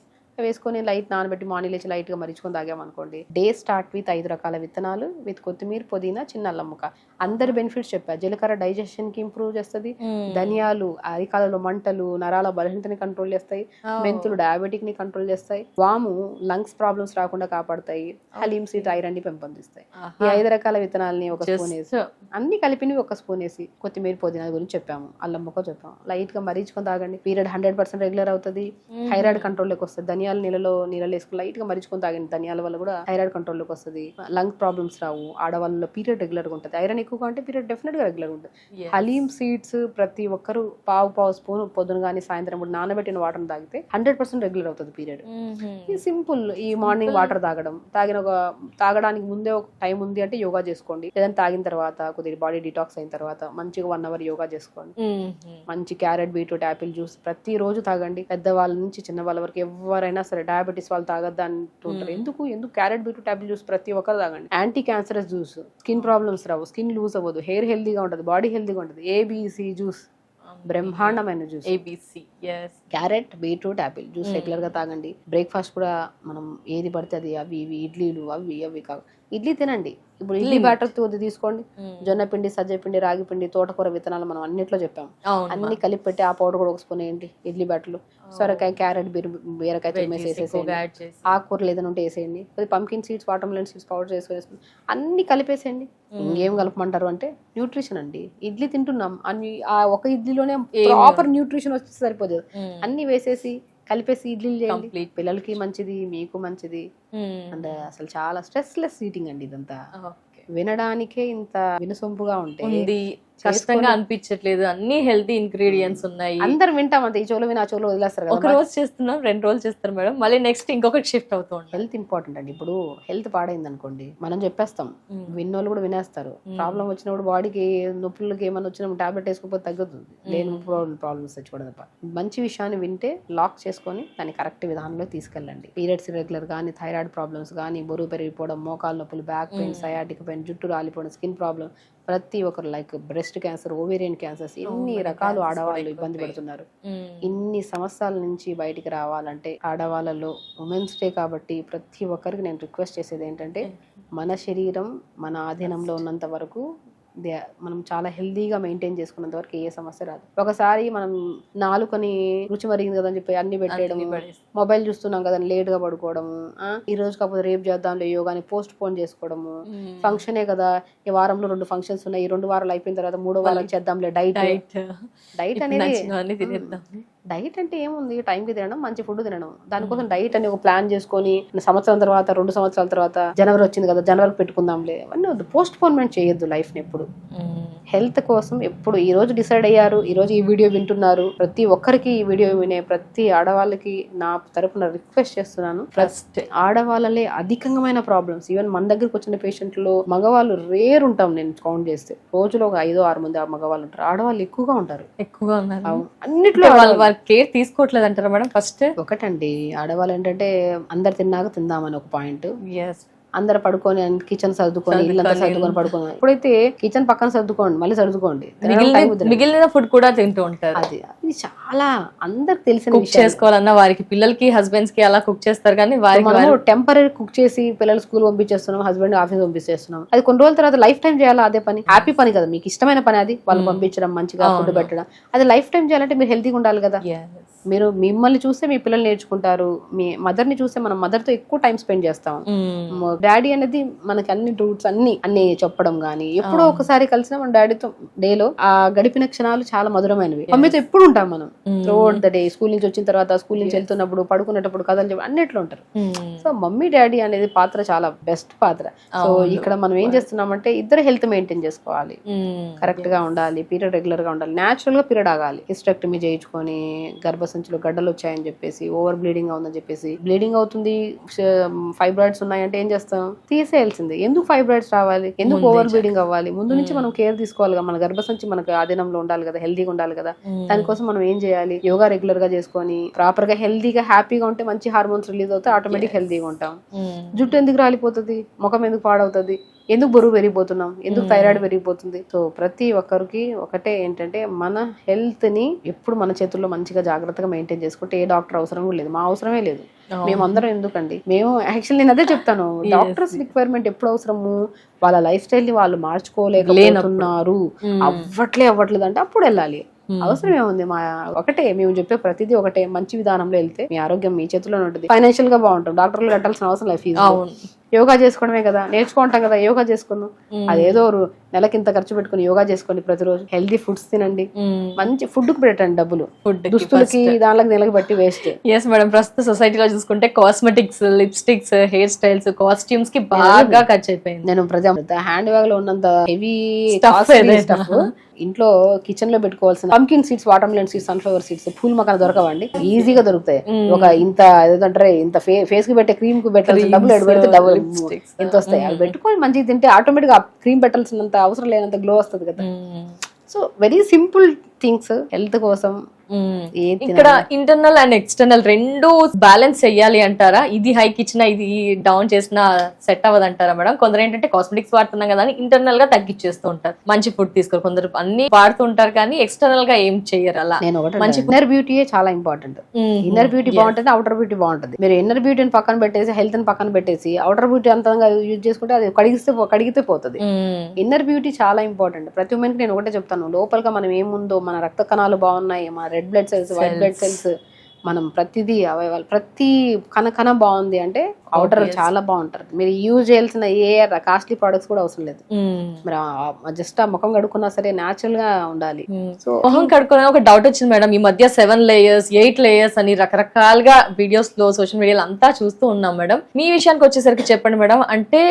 వేసుకొని లైట్ నానబెట్టి మార్నింగ్ లేచి లైట్ గా మరిచుకొని తాగామనుకోండి. డే స్టార్ట్ విత్ 5 రకాల విత్తనాలు విత్ కొత్తిమీర, పుదీనా, చిన్న అల్లం ముక్క. అందరి బెనిఫిట్స్ చెప్పారు. జీలకర్ర డైజెషన్ కి ఇంప్రూవ్ చేస్తుంది, ధనియాలు అరికాలలో మంటలు, నరాల బలహీనతని కంట్రోల్ చేస్తాయి, మెంతులు డయాబెటిక్ ని కంట్రోల్ చేస్తాయి, వాము లంగ్స్ ప్రాబ్లమ్స్ రాకుండా కాపాడతాయి, హలీమ్ సీడ్ ఐరన్ ని పెంపొందిస్తాయి. ఈ 5 రకాల విత్తనాలని ఒక స్పూన్ వేసి అన్ని కలిపినవి ఒక స్పూన్ వేసి కొత్తిమీర, పుదీనా గురించి చెప్పాము, అల్లం ముక్క చెప్పాము. లైట్ గా మరీచుకొని తాగండి. పీరియడ్ 100% రెగ్యులర్ అవుతుంది. థైరాయిడ్ కంట్రోల్ లోకి వస్తుంది. ధనియాలు నీళ్ళలో వేసుకుని లైట్ గా మరీచుకొని తాగండి. ధనియాల వల్ల కూడా థైరాయిడ్ కంట్రోల్ లోకి వస్తుంది. లంగ్ ప్రాబ్లమ్స్ రావు. ఆడవాళ్ళలో పీరియడ్ రెగ్యులర్ గా ఉంటుంది. ఐరన్ ఎక్కువగా ఉంటే పీరియడ్ డెఫినెట్ గా రెగ్యులర్ ఉంటుంది. హలీమ్ సీడ్స్ ప్రతి ఒక్కరు పావు స్పూన్ పొద్దున కానీ సాయంత్రం కూడా నానబెట్టిన వాటర్ తాగితే 100% రెగ్యులర్ అవుతుంది పీరియడ్. సింపుల్. ఈ మార్నింగ్ వాటర్ తాగడానికి ముందే ఒక టైం ఉంది అంటే యోగా చేసుకోండి. లేదంటే తాగిన తర్వాత కొద్దిగా బాడీ డిటాక్స్ అయిన తర్వాత మంచిగా 1 hour యోగా చేసుకోండి. మంచి క్యారెట్, బీట్రూట్, యాపిల్ జ్యూస్ ప్రతి రోజు తాగండి. పెద్దవాళ్ళ నుంచి చిన్న వాళ్ళ వరకు ఎవరైనా సరే డయాబెటీస్ వాళ్ళు తాగద్దా అంటుంటారు. ఎందుకు క్యారెట్, బీట్రూట్, యాపిల్ జ్యూస్ ప్రతి ఒక్కరు తాగండి. Anti cancerous juice. Skin problems రావు, స్కిన్ లూజ్ అవ్వదు, హెయిర్ హెల్దీగా ఉంటుంది, బాడీ హెల్దీగా ఉంటుంది. ఏబిసి జ్యూస్ బ్రహ్మాండమైన జ్యూస్. ABC, yes. Carrot, beetroot, apple juice regular గా తాగండి. బ్రేక్ఫాస్ట్ కూడా మనం ఏది పడితే అది అవి ఇవి ఇడ్లీలు అవి కావు. ఇడ్లీ తినండి. ఇప్పుడు ఇడ్లీ బ్యాటర్ తీసుకోండి. జొన్న పిండి, సజ్జ పిండి, రాగి పిండి, తోటకూర విత్తనాలు మనం అన్నిట్లో చెప్పాం. అన్ని కలిపి పెట్టి ఆ పౌడర్ కూడా ఒక స్పూన్ వేయండి ఇడ్లీ బ్యాటర్లు. సొరకాయ, క్యారెట్, బీరకాయ వేసేసేయండి. ఆకుకూరలు ఏదైనా ఉంటే వేసేయండి. Pumpkin seeds, water melon seeds powder వేసుకొని అన్ని కలిపేసేయండి. ఇంకేం కలపమంటారు అంటే న్యూట్రిషన్ అండి. ఇడ్లీ తింటున్నాం అన్ని ఆ ఒక ఇడ్లీలోనే ప్రాపర్ న్యూట్రిషన్ వచ్చి సరిపోదు. అన్ని వేసేసి కలిపేసి ఇడ్లీలు చేయండి. పిల్లలకి మంచిది, మీకు మంచిది. అండ్ అసలు చాలా స్ట్రెస్ లెస్ ఈటింగ్ అండి ఇదంతా. వినడానికే ఇంత వినసొంపుగా ఉంటుంది, కష్టంగా అనిపించట్లేదు. అన్ని హెల్తీ ఇంగ్రీడియంట్స్ ఉన్నాయి. అందరు వింటాం అంతే. ఈ చోలో విని ఆ చోలో వదిలేస్తారు. ఒక రోజు చేస్తున్నాం, 2 రోజులు చేస్తారు మేడం, మళ్ళీ నెక్స్ట్ ఇంకొకటి షిఫ్ట్ అవుతూ ఉంటాం. హెల్త్ ఇంపార్టెంట్ అండి. ఇప్పుడు హెల్త్ పాడైంది అనుకోండి, మనం చెప్పేస్తాం, విన్నోళ్ళు కూడా వినేస్తారు. ప్రాబ్లం వచ్చినప్పుడు బాడీకి నొప్పులకి ఏమైనా వచ్చినప్పుడు టాబ్లెట్ వేసుకోకపోతే తగ్గుతుంది. లేని ప్రాబ్లమ్స్ తెచ్చుకోవడం తప్ప. మంచి విషయాన్ని వింటే లాక్ చేసుకొని దాన్ని కరెక్ట్ విధానంలో తీసుకెళ్ళండి. పీరియడ్స్ రెగ్యులర్ కానీ, థైరాయిడ్ ప్రాబ్లమ్స్ కానీ, బరువు పెరిగిపోవడం, మోకాలు నొప్పులు, బ్యాక్ పెయిన్, సయాటిక్ పెయిన్, జుట్టు రాలిపోవడం, స్కిన్ ప్రాబ్లమ్, ప్రతి ఒక్కరు like breast cancer, ovarian cancers, ఇన్ని రకాలు ఆడవాళ్ళు ఇబ్బంది పడుతున్నారు. ఇన్ని సమస్యల నుంచి బయటికి రావాలంటే ఆడవాళ్ళలో ఉమెన్స్ డే కాబట్టి ప్రతి ఒక్కరికి నేను రిక్వెస్ట్ చేసేది ఏంటంటే, మన శరీరం మన ఆధీనంలో ఉన్నంత వరకు మనం చాలా హెల్దీగా మెయింటైన్ చేసుకున్నంత వరకు ఏ సమస్య రాదు. ఒకసారి మనం నాలుకని రుచి మరిగింది కదని చెప్పి అన్ని పెట్టేయడం, మొబైల్ చూస్తున్నాం కదా లేట్ గా పడుకోవడము, ఈ రోజు కాకపోతే రేపు చేద్దాంలే యోగాని పోస్ట్ పోన్ చేసుకోవడము, ఫంక్షనే కదా ఈ వారంలో 2 ఫంక్షన్స్ ఉన్నాయి, ఈ 2 వారాలు అయిపోయిన తర్వాత 3వ వారం చేద్దాంలే డైట్ అనేది. డైట్ అంటే ఏముంది, టైంకి తినడం, మంచి ఫుడ్ తినడం. దానికోసం డైట్ అని ఒక ప్లాన్ చేసుకొని సంవత్సరం తర్వాత 2 సంవత్సరాల తర్వాత జనవరి వచ్చింది కదా జనవరికి పెట్టుకుందాంలే అవన్నీ వద్దు. పోస్ట్ పోన్మెంట్ చేయొద్దు లైఫ్ ని ఎప్పుడు. హెల్త్ కోసం ఎప్పుడు ఈ రోజు డిసైడ్ అయ్యారు, ఈ రోజు ఈ వీడియో వింటున్నారు, ప్రతి ఒక్కరికి ఈ వీడియో వినే ప్రతి ఆడవాళ్ళకి నా తరపున రిక్వెస్ట్ చేస్తున్నాను. ఫస్ట్ ఆడవాళ్ళలే అధికమైన ప్రాబ్లమ్స్. ఈవెన్ మన దగ్గరకు వచ్చిన పేషెంట్లో మగవాళ్ళు రేర్ ఉంటాం. నేను కౌంట్ చేస్తే రోజులో ఒక 5-6 మంది మగవాళ్ళు ఉంటారు. ఆడవాళ్ళు ఎక్కువగా ఉంటారు. అన్నిట్లో కేర్ తీసుకోవట్లేదు అంటారా మేడం? ఫస్ట్ ఒకటండి, ఆడవాళ్ళు ఏంటంటే అందరు తిన్నాక తిందామని ఒక పాయింట్. అందరు పడుకొని కిచెన్ సర్దుకొని ఇల్లంతా సర్దుకొని పడుకోండి. ఇప్పుడైతే కిచెన్ పక్కన సర్దుకోండి, మళ్ళీ సర్దుకోండి, మిగిలిన ఫుడ్ కూడా తింటూ ఉంటారు. అది చాలా అందరికి తెలిసిన కుక్ చేసుకోవాలన్నా వారికి పిల్లలకి హస్బెండ్స్ కి అలా కుక్ చేస్తారు. కానీ మనం టెంపరీ కుక్ చేసి పిల్లలు స్కూల్ పంపించేస్తున్నాం, హస్బెండ్ ఆఫీస్ పంపించేస్తున్నాం. అది కొన్ని రోజుల తర్వాత లైఫ్ టైం చేయాలా అదే పని? హ్యాపీ పని కదా, మీకు ఇష్టమైన పని అది. వాళ్ళు పంపించడం, మంచిగా ఫుడ్ పెట్టడం, అది లైఫ్ టైం చేయాలంటే మీరు హెల్తీగా ఉండాలి కదా. మీరు మిమ్మల్ని చూస్తే మీ పిల్లలు నేర్చుకుంటారు. మీ మదర్ ని చూస్తే మనం మదర్ తో ఎక్కువ టైం స్పెండ్ చేస్తాం. డాడీ అనేది మనకి అన్ని రూట్స్ అన్ని చెప్పడం గానీ, ఎప్పుడో ఒకసారి కలిసిన మన డాడీతో డేలో ఆ గడిపిన క్షణాలు చాలా మధురమైనవి. మమ్మీతో ఎప్పుడు ఉంటాం మనం త్రూఅవుట్ ద డే. స్కూల్ నుంచి వచ్చిన తర్వాత, స్కూల్ నుంచి వెళ్తున్నప్పుడు, పడుకునేటప్పుడు కథలు చెప్పి అన్నిట్లో ఉంటారు. సో మమ్మీ డాడీ అనేది పాత్ర చాలా బెస్ట్ పాత్ర. సో ఇక్కడ మనం ఏం చేస్తున్నామంటే ఇద్దరు హెల్త్ మెయింటైన్ చేసుకోవాలి, కరెక్ట్ గా ఉండాలి, పీరియడ్ రెగ్యులర్ గా ఉండాలి, న్యాచురల్ గా పీరియడ్ ఆగాలి. హిస్టెక్టమీ చేయించుకొని గర్భసంచిలో గడ్డలు వచ్చాయని చెప్పేసి, ఓవర్ బ్లీడింగ్ అవుతుందని చెప్పేసి, బ్లీడింగ్ అవుతుంది, ఫైబ్రాయిడ్స్ ఉన్నాయంటే ఏం చేస్తాం? తీసేయాల్సిందే. ఎందుకు ఫైబ్రాయిడ్స్ రావాలి, ఎందుకు ఓవర్ బ్లీడింగ్ అవ్వాలి? ముందు నుంచి మనం కేర్ తీసుకోవాలి. మన గర్భసంచి మనకు ఆధీనంలో ఉండాలి కదా, హెల్దీగా ఉండాలి కదా. దానికోసం మనం ఏం చేయాలి? యోగా రెగ్యులర్ గా చేసుకొని ప్రాపర్ గా హెల్దీగా హ్యాపీగా ఉంటే మంచి హార్మోన్స్ రిలీజ్ అవుతాయి, ఆటోమేటిక్ హెల్దీగా ఉంటాం. జుట్టు ఎందుకు రాలిపోతుంది, ముఖం ఎందుకు పాడవుతుంది, ఎందుకు బరువు పెరిగిపోతున్నాం, ఎందుకు థైరాయిడ్ పెరిగిపోతుంది? సో ప్రతి ఒక్కరికి ఒకటే ఏంటంటే మన హెల్త్ ని ఎప్పుడు మన చేతుల్లో మంచిగా జాగ్రత్తగా మెయింటైన్ చేసుకుంటే ఏ డాక్టర్ అవసరం కూడా లేదు, మా అవసరమే లేదు. మేమందరం ఎందుకండి, మేము యాక్చువల్లీ నేను అదే చెప్తాను, డాక్టర్స్ రిక్వైర్మెంట్ ఎప్పుడు అవసరము, వాళ్ళ లైఫ్ స్టైల్ ని వాళ్ళు మార్చుకోలేకపోతున్నారు, అవ్వట్లేదు అంటే అప్పుడు వెళ్ళాలి. అవసరం ఏముంది, మా ఒకటే మేము చెప్పే ప్రతిదీ ఒకటే, మంచి విధానంలో వెళ్తే మీ ఆరోగ్యం మీ చేతిలోనే ఉంటుంది, ఫైనాన్షియల్ గా బాగుంటాం, డాక్టర్లు కట్టాల్సిన అవసరం లేదు ఫీజు. యోగా చేసుకోవడమే కదా, నేర్చుకుంటాం కదా, యోగా చేసుకున్నాం, అదేదో నెలకి ఇంత ఖర్చు పెట్టుకుని యోగా చేసుకోండి, ప్రతిరోజు హెల్దీ ఫుడ్స్ తినండి, మంచి ఫుడ్ కు పెట్టండి డబ్బులు, దుస్తులకి దానికి నెలకి బట్టి వేస్ట్. ఎస్ మేడం, ప్రస్తుత సొసైటీలో చూసుకుంటే cosmetics, lipsticks, hair styles, costumes కి బాగా ఖర్చు అయిపోయింది. నేను హ్యాండ్ బ్యాగ్ లో ఉన్నంత హెవీ స్టఫ్ ఇంట్లో కిచెన్ లో పెట్టుకోవాల్సిన pumpkin seeds, water melon seeds, sunflower seeds, pool మకాన దొరకవండి, ఈజీగా దొరుకుతాయి. ఒక ఇంత ఏదంటారు ఇంత ఫేస్ కి పెట్టే క్రీమ్ కు పెట్టాల్సిన డబ్బులు ఎడు పెడితే డబ్బులు ఎంత వస్తాయి, అవి పెట్టుకొని మంచిగా తింటే ఆటోమేటిక్ గా క్రీమ్ పెట్టాల్సినంత అవసరం లేనంత గ్లో వస్తుంది కదా. So very simple things health కోసం. ఇక్కడ ఇంటర్నల్ అండ్ ఎక్స్టర్నల్ రెండు బ్యాలెన్స్ చెయ్యాలి అంటారా? ఇది హైక్ ఇచ్చినా ఇది డౌన్ చేసినా సెట్ అవ్వదు అంటారా మేడం? కొందరు ఏంటంటే కాస్మెటిక్స్ వాడుతున్నాం కదా అని ఇంటర్నల్ గా తగ్గించేస్తూ ఉంటారు, మంచి ఫుడ్ తీసుకోరు, కొందరు అన్ని వాడుతూ ఉంటారు కానీ ఎక్స్టర్నల్ గా ఏం చెయ్యరు. అలా నేను ఒకటి మంచి ఇన్నర్ బ్యూటీయే చాలా ఇంపార్టెంట్. ఇన్నర్ బ్యూటీ బాగుంటుంది, అవుటర్ బ్యూటీ బాగుంటుంది. మీరు ఇన్నర్ బ్యూటీని పక్కన పెట్టేసి హెల్త్ ని పక్కన పెట్టేసి అవుటర్ బ్యూటీ అంతంగా యూజ్ చేసుకుంటే అది కడిగితే పోతుంది. ఇన్నర్ బ్యూటీ చాలా ఇంపార్టెంట్. ప్రతి ఉమెన్ కి నేను ఒకటే చెప్తాను, లోపలగా మనం ఏముందో, మన రక్త కణాలు బాగున్నాయి, మన red blood cells, white blood cells, మనం ప్రతిదీ అవయవాలు ప్రతి కణ బాగుంది అంటే అవుటర్ చాలా బాగుంటారు. మీరు యూజ్ చేయాల్సిన ఏ కాస్ట్లీ ప్రొడక్ట్స్ కూడా అవసరం లేదు. మీరు జస్ట్ ఆ ముఖం కడుక్కున్నా సరే న్యాచురల్ గా ఉండాలి. సో ముఖం కడుక్కునే ఒక డౌట్ వచ్చింది మేడం, ఈ మధ్య 7 layers 8 layers అని రకరకాలుగా వీడియోస్ లో సోషల్ మీడియాలో అంతా చూస్తూ ఉన్నాం మేడం. మీ విషయానికి వచ్చేసరికి చెప్పండి మేడం, అంటే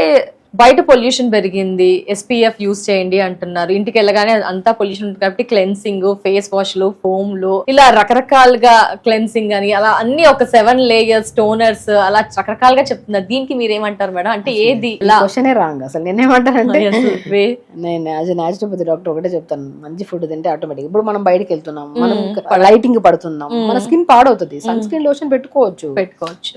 బయట పొల్యూషన్ పెరిగింది, SPF యూజ్ చేయండి అంటున్నారు, ఇంటికి వెళ్ళగానే అంతా పొల్యూషన్ ఉంటుంది కాబట్టి క్లెన్సింగ్, ఫేస్ వాష్లు, ఫోమ్లు, ఇలా రకరకాలుగా క్లెన్సింగ్ అని అలా అన్ని ఒక 7 layers టోనర్స్ అలా రకరకాలుగా చెప్తున్నారు. దీనికి మీరు ఏమంటారు మేడం? అంటే ఏది క్వశ్చనే రాంగ్ అసలు. నేనేమంటానంటే నేను యాజ్ ఎ న్యాచురోపతి డాక్టర్ ఒకటే చెప్తాను, మంచి ఫుడ్ తింటే ఆటోమేటిక్. ఇప్పుడు మనం బయటకి వెళ్తున్నాం, మనం లైటింగ్ పడుతున్నాం, మన స్కిన్ పాడవుతుంది, సన్ స్క్రీన్ లోషన్ పెట్టుకోవచ్చు.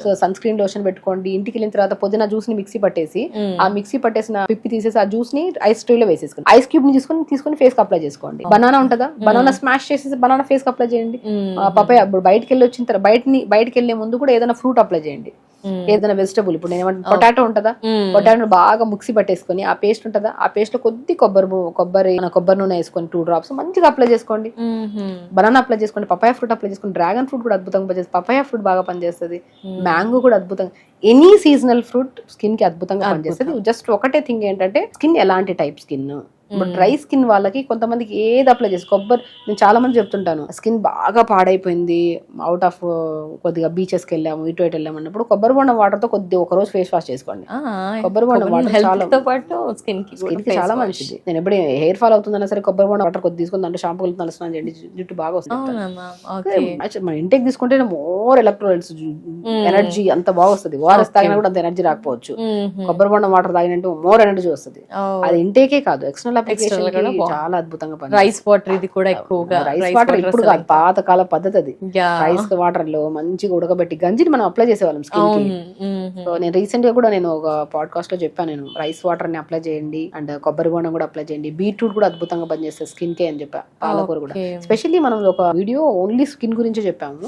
సో సన్ స్క్రీన్ లోషన్ పెట్టుకోండి. ఇంటికి వెళ్ళిన తర్వాత పుదీనా జ్యూస్ ని మిక్సీ పట్టేసి, ఆ మిక్సీ పట్టేసిన పిప్పి తీసేసి ఆ జ్యూస్ ని ఐస్ ట్రే లో వేసేసుకోండి, ఐస్ క్యూబ్ ని తీసుకొని ఫేస్ కి అప్లై చేసుకోండి. బనానా ఉంటుందా, బనానా స్మాష్ చేసేసి బనానా ఫేస్ కి అప్లై చేయండి. పపాయ ఇప్పుడు బయటకి వెళ్ళి వచ్చిన తర్వాత బయటకి వెళ్లే ముందు కూడా ఏదైనా ఫ్రూట్ అప్లై చేయండి, ఏదైనా వెజిటబుల్. ఇప్పుడు నేను పొటాటో ఉంటుందా, పొటాటో బాగా మిక్సీ పట్టేసుకొని ఆ పేస్ట్ ఉంటుందా, ఆ పేస్ట్ లో కొద్ది కొబ్బరి నూనె వేసుకొని 2 drops మంచిగా అప్లై చేసుకోండి. బనానా అప్లై చేసుకోండి, పపాయ ఫ్రూట్ అప్లై చేసుకోండి, డ్రాగన్ ఫ్రూట్ కూడా అద్భుతంగా పనిచేస్తుంది, పపాయ ఫ్రూట్ బాగా పనిచేస్తుంది, మ్యాంగో కూడా అద్భుతంగా, ఎనీ సీజనల్ ఫ్రూట్ స్కిన్ కి అద్భుతంగా పనిచేస్తుంది. జస్ట్ ఒకటే థింగ్ ఏంటంటే స్కిన్ ఎలాంటి టైప్ స్కిన్. ఇప్పుడు డ్రై స్కిన్ వాళ్ళకి కొంతమందికి ఏది అప్లై చేసి నేను చాలా మంది చెప్తుంటాను, స్కిన్ బాగా పాడైపోయింది, అవుట్ ఆఫ్ కొద్దిగా బీచెస్ కి వెళ్ళాము, ఇటు వెళ్ళాము అన్నప్పుడు కొబ్బరి బొండం వాటర్ తో ఒక రోజు ఫేస్ వాష్ చేసుకోండి. కొబ్బరి బొండం వాటర్ చాలా స్కిన్ కి చాలా మంచిది. నేను ఎప్పుడు హెయిర్ ఫాల్ అవుతుందన్నా సరే కొబ్బరి బొండం వాటర్ కొద్ది తీసుకుని దాంట్లో షాంపూ కలిపి స్నానం చేయండి, జుట్టు బాగా వస్తుంది. మన ఇంటేక్ తీసుకుంటే మోర్ ఎలక్ట్రోలైట్స్, ఎనర్జీ అంత బాగా వస్తుంది. ఓఆర్ఎస్ తాగినా కూడా అంత ఎనర్జీ రాకపోవచ్చు, కొబ్బరి బొండం వాటర్ తాగినట్టు మోర్ ఎనర్జీ వస్తుంది. అది ఇంటేకే కాదు, ఎక్స్టర్నల్ చాలా అద్భుతంగా రైస్ వాటర్, ఇది కూడా ఎక్కువగా రైస్ వాటర్ ఇప్పుడు కాదు, పాతకాల పద్ధతి అది. రైస్ వాటర్ లో మంచిగా ఉడకబెట్టి గంజిని మనం అప్లై చేసేవాళ్ళం స్కిన్ కి. సో నేను రీసెంట్ గా కూడా నేను ఒక పాడ్కాస్ట్ లో చెప్పాను, నేను రైస్ వాటర్ ని అప్లై చేయండి అండ్ కొబ్బరి బొండం కూడా అప్లై చేయండి, బీట్రూట్ కూడా అద్భుతంగా పనిచేస్తుంది స్కిన్ కి అని చెప్పా, పాలకూర కూడా. స్పెషల్లీ మనం ఒక వీడియో ఓన్లీ స్కిన్ గురించి చెప్పాము,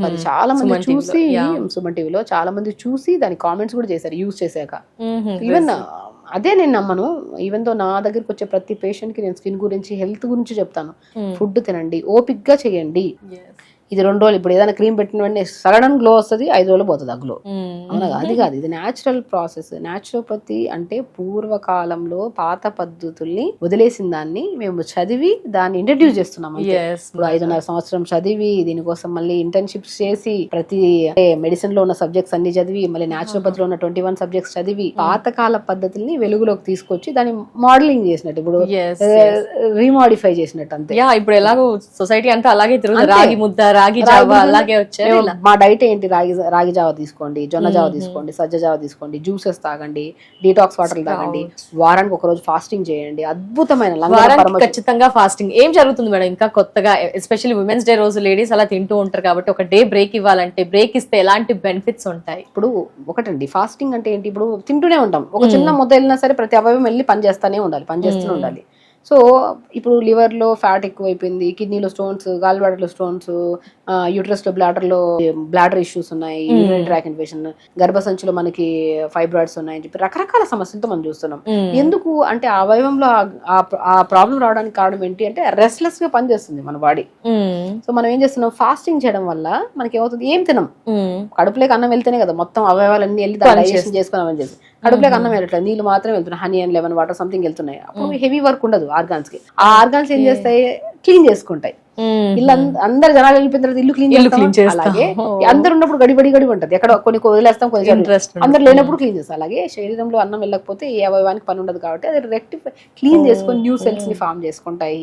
అది చాలా మంది చూసి సుమన్ టీవీలో చాలా మంది చూసి దాని కామెంట్స్ కూడా చేశారు యూజ్ చేశాక. ఈవెన్ అదే నేను నమ్మను, ఈవెన్ తో నా దగ్గరికి వచ్చే ప్రతి పేషెంట్ కి నేను స్కిన్ గురించి హెల్త్ గురించి చెప్తాను. ఫుడ్ తినండి, ఓపిక్ గా చేయండి. ఇది 2 రోజులు, ఇప్పుడు ఏదైనా క్రీమ్ పెట్టిన వెంటనే సడన్ గ్లో వస్తుంది, 5 రోజులు పోతుంది ఆ గ్లో. అవునా? అది కాదు, ఇది న్యాచురల్ ప్రాసెస్. న్యాచురోపతి అంటే పూర్వకాలంలో పాత పద్ధతుల్ని వదిలేసిన దాన్ని మేము చదివి దాన్ని ఇంట్రడ్యూస్ చేస్తున్నాం. ఇప్పుడు 5.5 సంవత్సరం చదివి దీనికోసం మళ్ళీ ఇంటర్న్షిప్స్ చేసి ప్రతి మెడిసిన్ లో ఉన్న సబ్జెక్ట్స్ అన్ని చదివి మళ్ళీ న్యాచురోపతిలో ఉన్న 21 సబ్జెక్ట్స్ చదివి పాతకాల పద్ధతుల్ని వెలుగులోకి తీసుకొచ్చి దాన్ని మోడలింగ్ చేసినట్టు, ఇప్పుడు రీమోడిఫై చేసినట్టు అంతే. ఇప్పుడు ఎలాగో సొసైటీ అంతా అలాగే తిరుగుతుంది, రాగి ముద్ద, రాగి రాగి జావా జావా అలాగే వచ్చారు మేము ఇలా. మా డైట్ ఏంటి, రాగి జావ తీసుకోండి, జొన్న జావ తీసుకోండి, సజ్జ జావ తీసుకోండి, జ్యూసెస్ తాగండి, డీటాక్స్ వాటర్ తాగండి, వారానికి ఒక రోజు ఫాస్టింగ్ చేయండి. అద్భుతమైన లంగర వారానికి పరమ ఖచ్చితంగా ఫాస్టింగ్. ఏం జరుగుతుంది మేడం ఇంకా కొత్తగా, ఎస్పెషల్లీ ఉమెన్స్ డే రోజు లేడీస్ అలా తింటూ ఉంటారు కాబట్టి ఒక డే బ్రేక్ ఇవ్వాలంటే బ్రేక్ ఇస్తే ఎలాంటి బెనిఫిట్స్ ఉంటాయి? ఇప్పుడు ఒకటండి, ఫాస్టింగ్ అంటే ఏంటి, ఇప్పుడు తింటూనే ఉంటాం, ఒక చిన్న ముద్ద వెళ్ళినా సరే ప్రతి అవయవం వెళ్ళి పని చేస్తూనే ఉండాలి, పని చేస్తూనే ఉండాలి. సో ఇప్పుడు లివర్ లో ఫ్యాట్ ఎక్కువైపోయింది, కిడ్నీలో స్టోన్స్, గాల్ బ్లాడర్ లో స్టోన్స్, యూట్రస్ లో బ్లాడర్ ఇష్యూస్ ఉన్నాయి, యూరినరీ ట్రాక్ ఇన్ఫెక్షన్, గర్భసంచిలో మనకి ఫైబ్రాయిడ్స్ ఉన్నాయని చెప్పి రకరకాల సమస్యలతో మనం చూస్తున్నాం. ఎందుకు అంటే ఆ అవయవంలో ఆ ప్రాబ్లం రావడానికి కారణం ఏంటి అంటే రెస్ట్లెస్ గా పనిచేస్తుంది మన బాడీ. సో మనం ఏం చేస్తున్నాం, ఫాస్టింగ్ చేయడం వల్ల మనకి ఏమవుతుంది, ఏం తినం, కడుపులోకి అన్నం వెళ్తేనే కదా మొత్తం అవయవాలన్నీ వెళ్ళి డైజెషన్ చేసుకుని చేసి, కడుపులోకి అన్నం వెళ్ళట్లేదు, నీళ్ళు మాత్రం వెళ్తున్నాయి, honey and lemon water something వెళ్తున్నాయి. అప్పుడు హెవీ వర్క్ ఉండదు ఆర్గాన్స్ కి. ఆ ఆర్గాన్స్ ఏం చేస్తాయి, క్లీన్ చేసుకుంటాయి. ఇల్లు అందరు జనాలు వెళ్ళిపోయిన తర్వాత ఇల్లు క్లీన్ చేస్తాం. అలాగే అందరు ఉన్నప్పుడు గడి ఉంటది, ఎక్కడ కొన్ని వదిలేస్తాం, కొన్ని అందరు లేనప్పుడు క్లీన్ చేస్తాం. అలాగే శరీరంలో అన్నం వెళ్ళకపోతే ఏ అవయవానికి పని ఉండదు కాబట్టి అది రెక్టిఫై క్లీన్ చేసుకొని న్యూ సెల్స్ ని ఫామ్ చేసుకుంటాయి.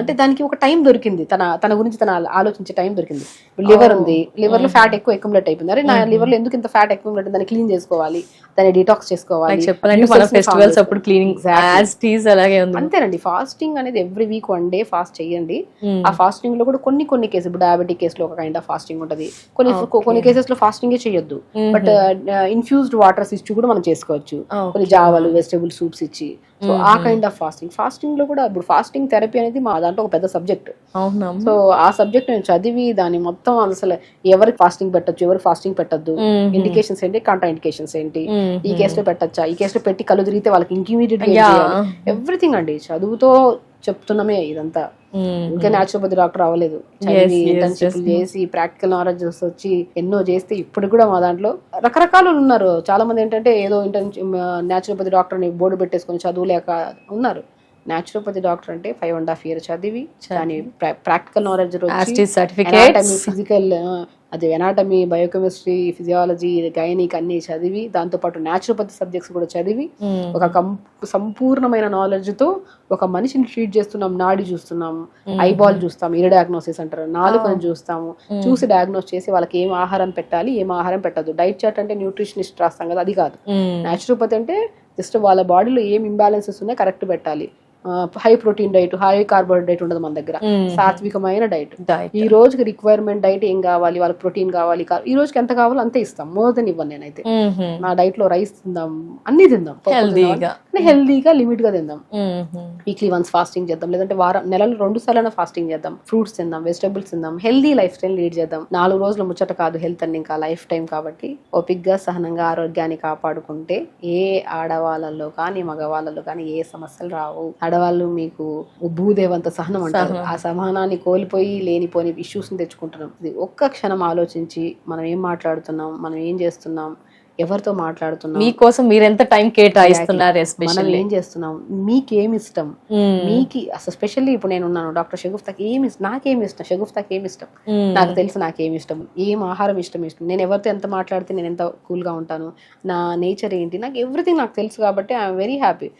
అంటే దానికి ఒక టైం దొరికింది, తన గురించి తన ఆలోచించే టైం దొరికింది. లివర్ ఉంది, లివర్ లో ఫ్యాట్ ఎక్కువ అక్యుములేట్ అయిపోయింది, అరే నా లివర్ లో ఎందుకు ఇంత ఫ్యాట్ అక్యుములేట్, దాన్ని క్లీన్ చేసుకోవాలి, దాన్ని డిటాక్స్ చేసుకోవాలి. ఫెస్టివల్స్ అప్పుడు క్లీనింగ్ అంతేనండి. ఫాస్టింగ్ అనేది ఎవ్రీ వీక్ 1 day ఫాస్ట్ చేయండి. ఆ ఫాస్టింగ్ లో కూడా కొన్ని కేసులు, ఇప్పుడు డయాబెటిక్ కేసులో ఒక కైండ్ ఆఫ్ ఫాస్టింగ్ ఉంటది, కొన్ని కేసెస్ లో ఫాస్టింగ్ చేయొద్దు, బట్ ఇన్ఫ్యూజ్డ్ వాటర్స్ ఇచ్చి కూడా మనం చేసుకోవచ్చు, కొన్ని జావాలు, వెజిటబుల్ సూప్స్ ఇచ్చి. సో ఆ కైండ్ ఆఫ్ ఫాస్టింగ్ లో కూడా ఇప్పుడు ఫాస్టింగ్ థెరపీ అనేది మా దాంట్లో ఒక పెద్ద సబ్జెక్ట్. సో ఆ సబ్జెక్ట్ నేను చదివి దాని మొత్తం అసలు ఎవరికి ఫాస్టింగ్ పెట్టచ్చు, ఎవరికి ఫాస్టింగ్ పెట్టద్దు, ఇండికేషన్స్ ఏంటి, కాంట్రా ఇండికేషన్స్ ఏంటి, ఈ కేసులో పెట్టచ్చా, ఈ కేసులో పెట్టి కళ్ళు తిరిగితే వాళ్ళకి ఇంకిమీడియట్ ఎవ్రీథింగ్ అండి చదువుతో చెప్తున్నామే ఇదంతా. ఇంకా న్యాచురోపతి డాక్టర్ అవ్వలేదు, ఇంటర్న్షిప్ చేసి ప్రాక్టికల్ నాలెడ్జ్ వచ్చి ఎన్నో చేస్తే ఇప్పుడు కూడా మా దాంట్లో రకరకాలు ఉన్నారు. చాలా మంది ఏంటంటే ఏదో న్యాచురోపతి డాక్టర్ అని బోర్డు పెట్టేసుకొని చదువులేక ఉన్నారు. న్యాచురోపతి డాక్టర్ అంటే 5.5 years చదివి దాని ప్రాక్టికల్ నాలెడ్జ్ ఫిజికల్, అది ఎనాటమీ, బయోకెమిస్ట్రీ, ఫిజియాలజీ, గైనిక్ అన్ని చదివి దాంతోపాటు న్యాచురోపతి సబ్జెక్ట్స్ కూడా చదివి ఒక సంపూర్ణమైన నాలెడ్జ్ తో ఒక మనిషిని ట్రీట్ చేస్తున్నాం. నాడి చూస్తున్నాము, ఐబాల్ చూస్తాం, ఇయర్ డయాగ్నోసిస్ అంటారు, నాలుకను చూస్తాము, చూసి డయాగ్నోస్ చేసి వాళ్ళకి ఏం ఆహారం పెట్టాలి, ఏం ఆహారం పెట్టద్దు. డైట్ చార్ట్ అంటే న్యూట్రిషనిస్ట్ రాస్తాం కదా, అది కాదు. న్యాచురోపతి అంటే జస్ట్ వాళ్ళ బాడీలో ఏం ఇంబ్యాలెన్సెస్ ఉన్నాయో కరెక్ట్ పెట్టాలి. High protein diet, high carbohydrate ఉండదు మన దగ్గర, సాత్వికమైన డైట్. ఈ రోజుకి రిక్వైర్మెంట్ డైట్ ఏం కావాలి, వాళ్ళకి ప్రోటీన్ కావాలి, ఈ రోజుకి ఎంత కావాలో అంతే ఇస్తాం, మోర్ దెన్ ఇవ్వను నేనైతే. నా డైట్ లో రైస్ తిందాం, అన్ని తిందాం, హెల్దీగా లిమిట్ గా తిందాం. వీక్లీ వన్స్ ఫాస్టింగ్ చేద్దాం, లేదంటే నెలలో 2 సార్లు ఫాస్టింగ్ చేద్దాం. ఫ్రూట్స్ తిందాం, వెజిటబుల్స్ తిందాం, హెల్దీ లైఫ్ స్టైల్ లీడ్ చేద్దాం. 4 రోజుల ముచ్చట కాదు హెల్త్ అని, ఇంకా లైఫ్ టైం కాబట్టి ఓపిక్గా సహనంగా ఆరోగ్యాన్ని కాపాడుకుంటే ఏ ఆడవాళ్ళలో కానీ మగవాళ్ళలో కానీ ఏ సమస్యలు రావు. ఆడవాళ్ళు మీకు భూదేవంత సహనం అంటారు, ఆ సహనాన్ని కోల్పోయి లేనిపోని ఇష్యూస్ ని తెచ్చుకుంటున్నాం. ఇది ఒక్క క్షణం ఆలోచించి మనం ఏం మాట్లాడుతున్నాం, మనం ఏం చేస్తున్నాం, ఎవరితో మాట్లాడుతున్నాం, మీకోసం మీరు ఎంత టైం కేటాయిస్తున్నారు, మనం ఏం చేస్తున్నాం, మీకేమి ఇష్టం, మీకు అసలు స్పెషల్లీ ఇప్పుడు నేను ఉన్నాను డాక్టర్ షగుఫ్తాకి నాకేమి ఇష్టం, షగుఫ్తాకి ఏమి ఇష్టం, నాకు తెలుసు నాకేమి ఇష్టం, ఏం ఆహారం ఇష్టం, నేను ఎవరితో ఎంత మాట్లాడితే నేను ఎంత కూల్ గా ఉంటాను, నా నేచర్ ఏంటి, నాకు ఎవ్రీథింగ్ నాకు తెలుసు కాబట్టి ఐఎమ్ వెరీ హ్యాపీ.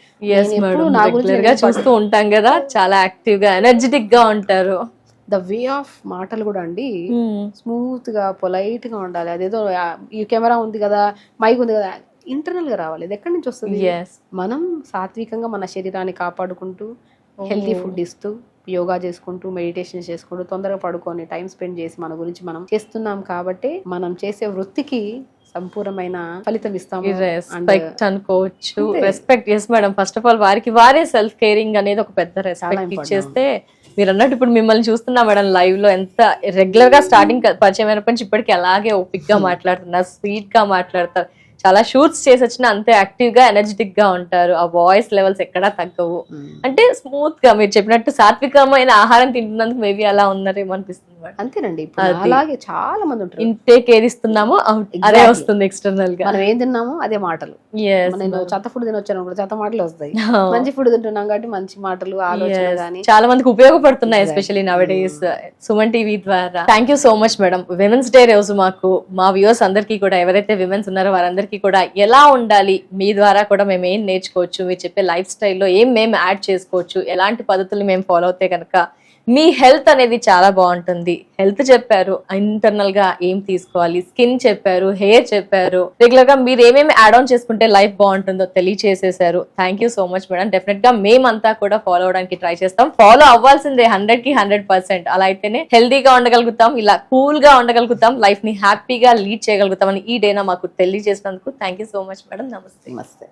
నా గురించి చూస్తూ ఉంటాం కదా, చాలా యాక్టివ్ గా ఎనర్జెటిక్ గా ఉంటారు. ద వే ఆఫ్ మాటలు కూడా అండి స్మూత్ గా పొలైట్ గా ఉండాలి. అదేదో ఈ కెమెరా ఉంది కదా, మైక్ ఉంది కదా, ఇంటర్నల్ గా రావాలి. ఇది ఎక్కడి నుంచి వస్తుంది? మనం సాత్వికంగా మన శరీరాన్ని కాపాడుకుంటూ హెల్తీ ఫుడ్ ఇస్తూ యోగా చేసుకుంటూ మెడిటేషన్ చేసుకుంటూ తొందరగా పడుకొని టైం స్పెండ్ చేసి మన గురించి మనం చేస్తున్నాం కాబట్టి మనం చేసే వృత్తికి సంపూర్ణమైన ఫలితం ఇస్తాము అనుకోవచ్చు. Respect. Yes madam, first of all వారికి వారే సెల్ఫ్ కేరింగ్ అనేది ఒక పెద్ద రెస్పెక్ట్ ఇచ్చేస్తే, మీరు అన్నట్టు ఇప్పుడు మిమ్మల్ని చూస్తున్నా మేడం లైవ్ లో, ఎంత రెగ్యులర్ గా స్టార్టింగ్ పరిచయం అయినప్పటి నుంచి ఇప్పటికి అలాగే ఓపిక్ గా మాట్లాడుతున్నారు, స్వీట్ గా మాట్లాడతారు, చాలా షూట్స్ చేసి వచ్చినా అంతే యాక్టివ్ గా ఎనర్జెటిక్ గా ఉంటారు, ఆ వాయిస్ లెవెల్స్ ఎక్కడా తగ్గవు. అంటే స్మూత్ గా మీరు చెప్పినట్టు సాత్వికమైన ఆహారం తింటున్నందుకు మేబీ అలా ఉన్నారేమో అనిపిస్తుంది. అంతేనండి, అలాగే చాలా మంది ఉంటారు. ఇంటేక్ ఏది ఇస్తున్నామో అదే వస్తుంది ఎక్స్టర్నల్ గా, మనం ఏం తిన్నామో అదే మాటలు. నేను చెత్త ఫుడ్ తినొచ్చాను, చెత్త మాటలు వస్తాయి. మంచి ఫుడ్ తింటున్నాం కాబట్టి మంచి మాటలు, ఆలోచన గానీ చాలా మందికి ఉపయోగపడుతున్నాయి, especially nowadays Suman TV ద్వారా. Thank you so much madam. Women's day రోజు మాకు మా వ్యూవర్స్ అందరికీ కూడా, ఎవరైతే విమెన్స్ ఉన్నారో వారందరికీ కూడా ఎలా ఉండాలి, మీ ద్వారా కూడా మేము ఏం నేర్చుకోవచ్చు, మీరు చెప్పే లైఫ్ స్టైల్లో ఏం మేము యాడ్ చేసుకోవచ్చు, ఎలాంటి పద్ధతులు మేము ఫాలో అవుతే కనుక మీ హెల్త్ అనేది చాలా బాగుంటుంది. హెల్త్ చెప్పారు, ఇంటర్నల్ గా ఏం తీసుకోవాలి, స్కిన్ చెప్పారు, హెయిర్ చెప్పారు, రెగ్యులర్ గా మీరు ఏమేమి యాడ్ ఆన్ చేసుకుంటే లైఫ్ బాగుంటుందో తెలియచేసేసారు. Thank you so much madam. Definite గా మేమంతా కూడా ఫాలో అవడానికి ట్రై చేస్తాం. ఫాలో అవ్వాల్సిందే 100కి 100%. అలా అయితేనే హెల్దీగా ఉండగలుగుతాం, ఇలా కూల్ గా ఉండగలుగుతాం, లైఫ్ ని హ్యాపీగా లీడ్ చేయగలుగుతాం అని ఈ డేనా మాకు తెలియజేసినందుకు thank you so much madam. నమస్తే. నమస్తే.